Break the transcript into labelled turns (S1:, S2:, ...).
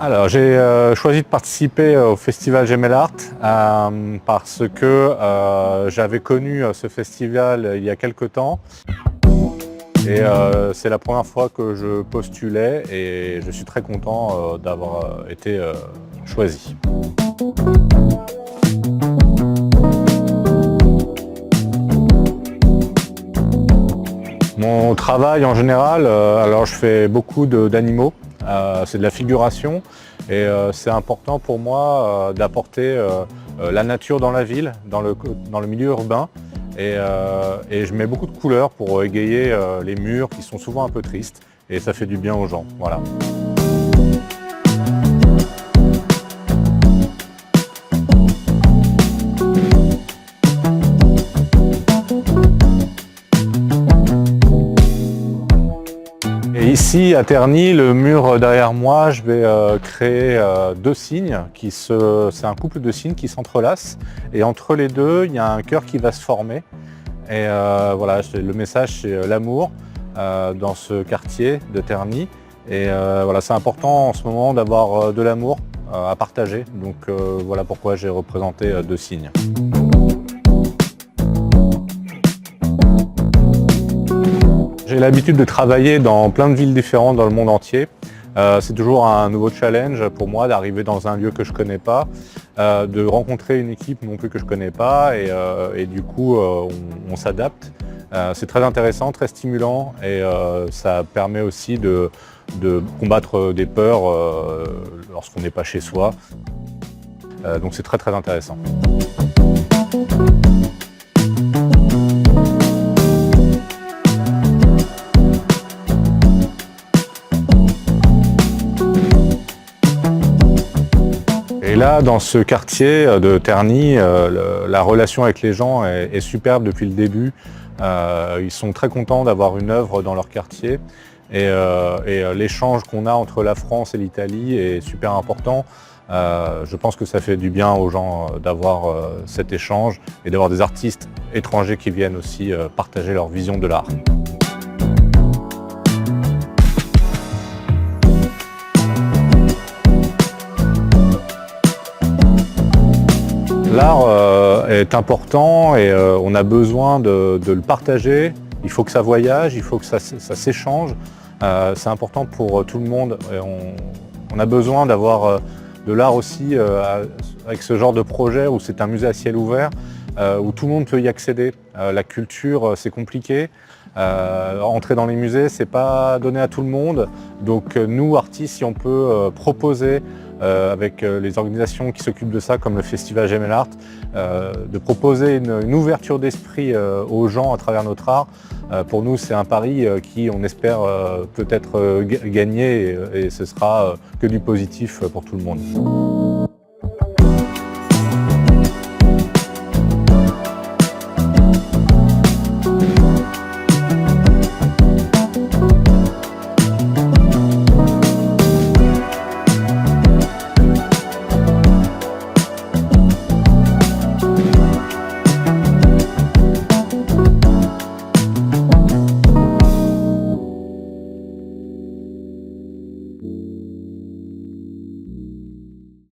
S1: Alors, j'ai choisi de participer au festival Gemellart parce que j'avais connu ce festival il y a quelque temps et c'est la première fois que je postulais et je suis très content d'avoir été choisi. Mon travail en général, alors je fais beaucoup d'animaux, c'est de la figuration et c'est important pour moi d'apporter la nature dans la ville, dans le milieu urbain et je mets beaucoup de couleurs pour égayer les murs qui sont souvent un peu tristes et ça fait du bien aux gens. Voilà. Et ici à Terny, le mur derrière moi, je vais créer deux cygnes, c'est un couple de cygnes qui s'entrelacent et entre les deux, il y a un cœur qui va se former. Et voilà, le message c'est l'amour dans ce quartier de Terny. Et voilà, c'est important en ce moment d'avoir de l'amour à partager. Donc voilà pourquoi j'ai représenté deux cygnes. J'ai l'habitude de travailler dans plein de villes différentes dans le monde entier. C'est toujours un nouveau challenge pour moi d'arriver dans un lieu que je ne connais pas, de rencontrer une équipe non plus que je ne connais pas et du coup on s'adapte. C'est très intéressant, très stimulant et ça permet aussi de combattre des peurs lorsqu'on n'est pas chez soi. Donc c'est très très intéressant. Et là, dans ce quartier de Terny, la relation avec les gens est superbe depuis le début. Ils sont très contents d'avoir une œuvre dans leur quartier et l'échange qu'on a entre la France et l'Italie est super important. Je pense que ça fait du bien aux gens d'avoir cet échange et d'avoir des artistes étrangers qui viennent aussi partager leur vision de l'art. L'art est important et on a besoin de le partager. Il faut que ça voyage, il faut que ça s'échange. C'est important pour tout le monde. On a besoin d'avoir de l'art aussi avec ce genre de projet où c'est un musée à ciel ouvert, où tout le monde peut y accéder. La culture, c'est compliqué. Entrer dans les musées, c'est pas donné à tout le monde. Donc nous, artistes, si on peut proposer avec les organisations qui s'occupent de ça, comme le Festival Gemellart, de proposer une ouverture d'esprit aux gens à travers notre art. Pour nous, c'est un pari qui, on espère, peut-être gagner et ce sera que du positif pour tout le monde.